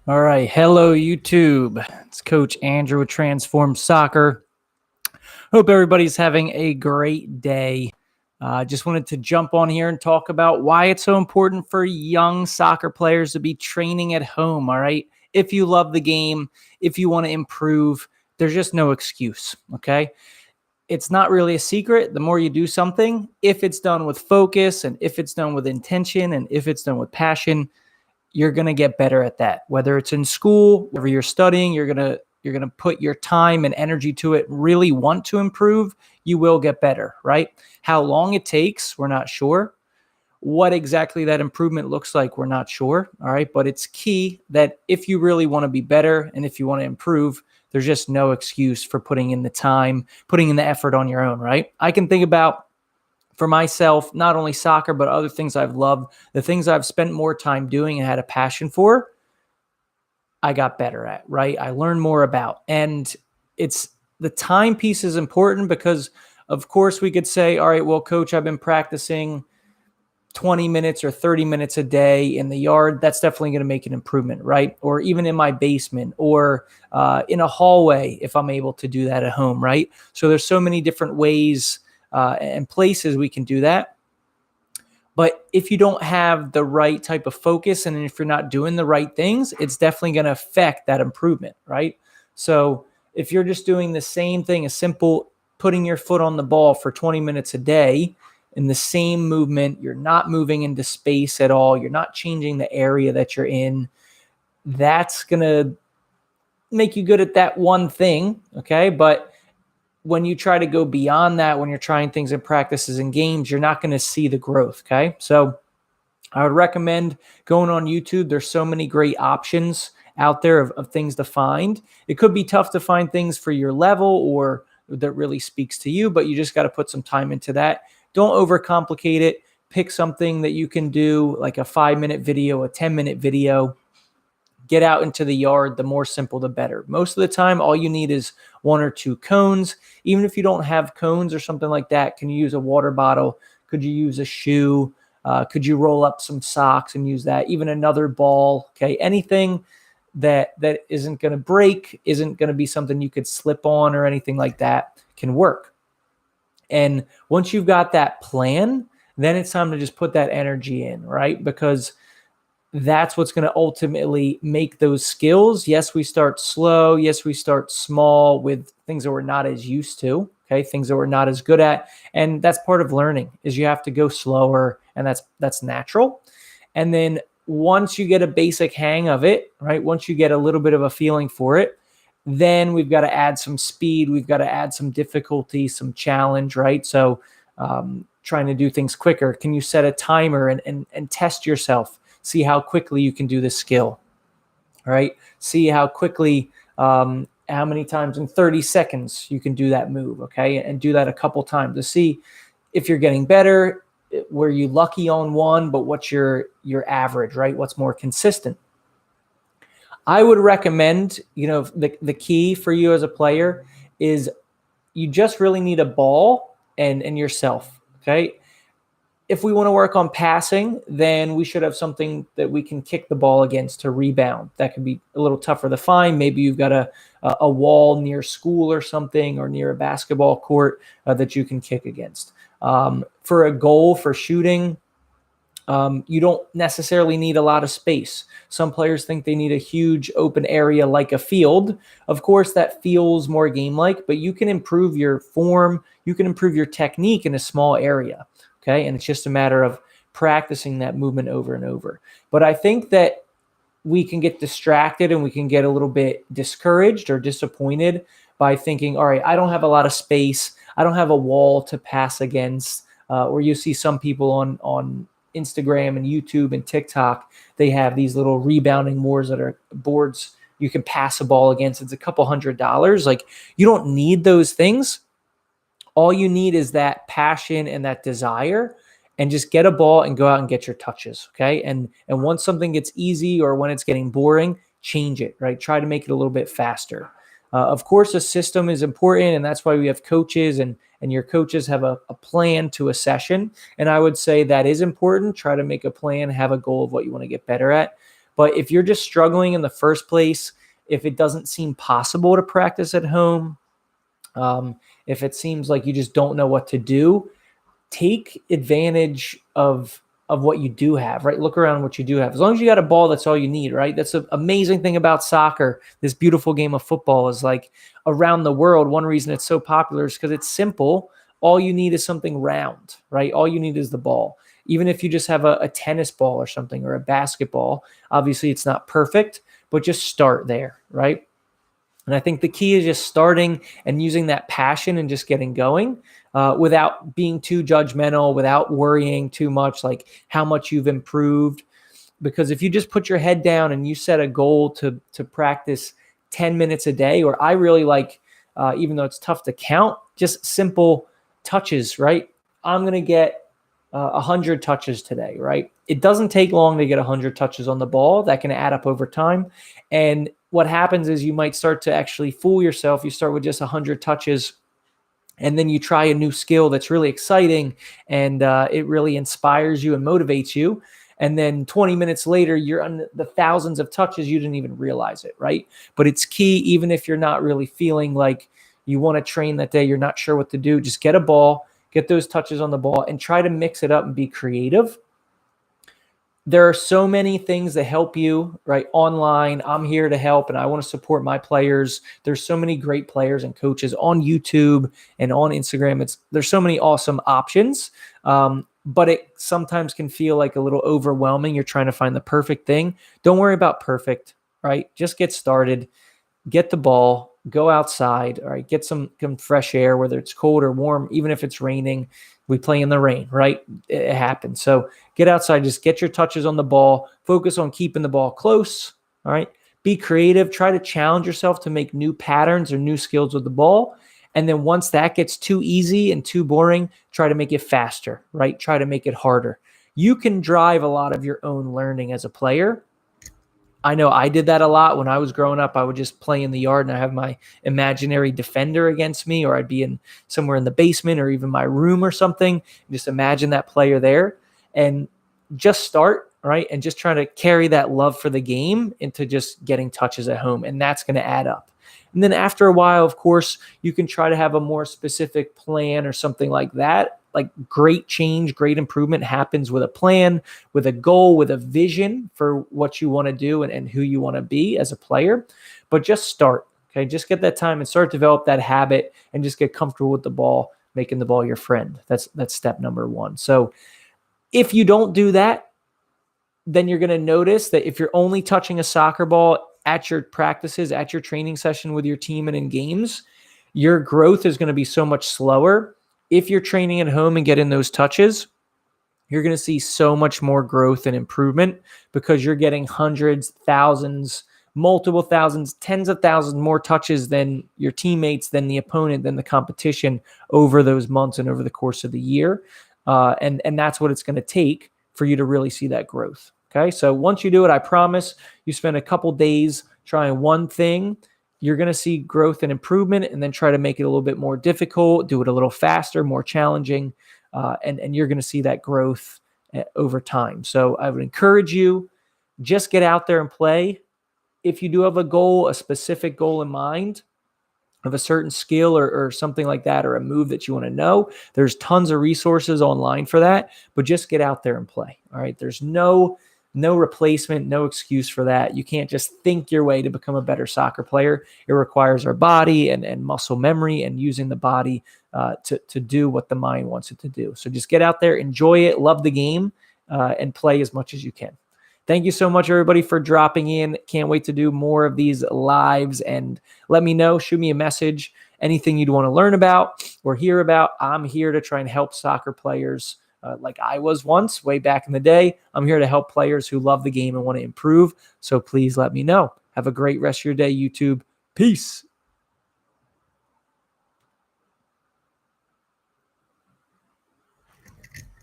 All right. Hello, YouTube. It's Coach Andrew with Transform Soccer. Hope everybody's having a great day. Just wanted to jump on here and talk about why it's so important for young soccer players to be training at home. All right. If you love the game, if you want to improve, there's just no excuse. Okay. It's not really a secret. The more you do something, if it's done with focus and if it's done with intention and if it's done with passion, you're going to get better at that. Whether it's in school, wherever you're studying, you're going to put your time and energy to it, really want to improve, you will get better, right? How long it takes, we're not sure. What exactly that improvement looks like, we're not sure, all right? But it's key that if you really want to be better and if you want to improve, there's just no excuse for putting in the time, putting in the effort on your own, right? I can think about for myself, not only soccer, but other things I've loved, the things I've spent more time doing and had a passion for, I got better at, right? I learned more about. And it's the time piece is important because, of course, we could say, all right, well, coach, I've been practicing 20 minutes or 30 minutes a day in the yard. That's definitely going to make an improvement, right? Or even in my basement or in a hallway if I'm able to do that at home, right? So there's so many different ways and places we can do that. But if you don't have the right type of focus and if you're not doing the right things, it's definitely going to affect that improvement, right? So if you're just doing the same thing, a simple putting your foot on the ball for 20 minutes a day in the same movement, you're not moving into space at all, you're not changing the area that you're in, that's going to make you good at that one thing, okay? But when you try to go beyond that, when you're trying things in practices and games, you're not going to see the growth. Okay. So I would recommend going on YouTube. There's so many great options out there of things to find. It could be tough to find things for your level or that really speaks to you, but you just got to put some time into that. Don't overcomplicate it. Pick something that you can do, like a 5-minute video, a 10-minute video. Get out into the yard. The more simple, the better. Most of the time, all you need is 1 or 2 cones. Even if you don't have cones or something like that, can you use a water bottle? Could you use a shoe? Could you roll up some socks and use that? Even another ball. Okay, anything that isn't going to break, isn't going to be something you could slip on or anything like that can work. And once you've got that plan, then it's time to just put that energy in, right? Because that's what's going to ultimately make those skills. Yes, we start slow. Yes, we start small with things that we're not as used to. Okay, things that we're not as good at, and that's part of learning. Is you have to go slower, and that's natural. And then once you get a basic hang of it, right? Once you get a little bit of a feeling for it, then we've got to add some speed. We've got to add some difficulty, some challenge, right? So trying to do things quicker. Can you set a timer and test yourself? See how quickly you can do this skill, right? See how quickly, how many times in 30 seconds you can do that move, okay? And do that a couple times to see if you're getting better. Were you lucky on one, but what's your average, right? What's more consistent? I would recommend, the key for you as a player is you just really need a ball and yourself, okay? If we want to work on passing, then we should have something that we can kick the ball against to rebound. That could be a little tougher to find. Maybe you've got a wall near school or something, or near a basketball court that you can kick against. For a goal, for shooting, you don't necessarily need a lot of space. Some players think they need a huge open area like a field. Of course, that feels more game-like, but you can improve your form, you can improve your technique in a small area. Okay, and it's just a matter of practicing that movement over and over. But I think that we can get distracted and we can get a little bit discouraged or disappointed by thinking, all right, I don't have a lot of space. I don't have a wall to pass against. Or you see some people on Instagram and YouTube and TikTok, they have these little rebounding boards you can pass a ball against. It's a couple $100. Like, you don't need those things. All you need is that passion and that desire, and just get a ball and go out and get your touches, okay? And once something gets easy or when it's getting boring, change it, right? Try to make it a little bit faster. Of course, a system is important, and that's why we have coaches, and your coaches have a plan to a session. And I would say that is important. Try to make a plan, have a goal of what you want to get better at. But if you're just struggling in the first place, if it doesn't seem possible to practice at home, if it seems like you just don't know what to do, take advantage of what you do have, right? Look around what you do have. As long as you got a ball, that's all you need, right? That's an amazing thing about soccer. This beautiful game of football is like around the world. One reason it's so popular is because it's simple. All you need is something round, right? All you need is the ball. Even if you just have a tennis ball or something or a basketball, obviously it's not perfect, but just start there, right? And I think the key is just starting and using that passion and just getting going without being too judgmental, without worrying too much, like how much you've improved. Because if you just put your head down and you set a goal to practice 10 minutes a day, or I really like, even though it's tough to count, just simple touches, right? I'm going to get 100 touches today, right? It doesn't take long to get 100 touches on the ball. That can add up over time. And what happens is you might start to actually fool yourself. You start with just 100 touches, and then you try a new skill that's really exciting, and it really inspires you and motivates you. And then 20 minutes later, you're on the thousands of touches. You didn't even realize it, right? But it's key, even if you're not really feeling like you want to train that day, you're not sure what to do, just get a ball, get those touches on the ball, and try to mix it up and be creative. There are so many things that help you, right? Online, I'm here to help, and I want to support my players. There's so many great players and coaches on YouTube and on Instagram. There's so many awesome options, but it sometimes can feel like a little overwhelming. You're trying to find the perfect thing. Don't worry about perfect, right? Just get started, get the ball, go outside, all right? Get some fresh air, whether it's cold or warm, even if it's raining. We play in the rain, right? It happens. So get outside, just get your touches on the ball, focus on keeping the ball close, all right? Be creative, try to challenge yourself to make new patterns or new skills with the ball. And then once that gets too easy and too boring, try to make it faster, right? Try to make it harder. You can drive a lot of your own learning as a player. I know I did that a lot when I was growing up. I would just play in the yard and I have my imaginary defender against me, or I'd be somewhere in the basement or even my room or something. Just imagine that player there and just start, right? And just try to carry that love for the game into just getting touches at home. And that's going to add up. And then after a while, of course, you can try to have a more specific plan or something like that. Like great change, great improvement happens with a plan, with a goal, with a vision for what you want to do and who you want to be as a player. But just start, okay? Just get that time and start to develop that habit and just get comfortable with the ball, making the ball your friend. That's step number one. So if you don't do that, then you're going to notice that if you're only touching a soccer ball at your practices, at your training session with your team and in games, your growth is going to be so much slower. If you're training at home and getting those touches, you're going to see so much more growth and improvement because you're getting hundreds, thousands, multiple thousands, tens of thousands more touches than your teammates, than the opponent, than the competition over those months and over the course of the year. And that's what it's going to take for you to really see that growth. Okay. So once you do it, I promise you spend a couple days trying one thing, you're going to see growth and improvement, and then try to make it a little bit more difficult, do it a little faster, more challenging, and you're going to see that growth over time. So I would encourage you, just get out there and play. If you do have a goal, a specific goal in mind of a certain skill or something like that, or a move that you want to know, there's tons of resources online for that, but just get out there and play. All right. There's no replacement, no excuse for that. You can't just think your way to become a better soccer player. It requires our body and muscle memory and using the body to do what the mind wants it to do. So just get out there, enjoy it, love the game, and play as much as you can. Thank you so much, everybody, for dropping in. Can't wait to do more of these lives, and let me know, shoot me a message, anything you'd want to learn about or hear about. I'm here to try and help soccer players like I was once, way back in the day. I'm here to help players who love the game and want to improve. So please let me know. Have a great rest of your day, YouTube. Peace.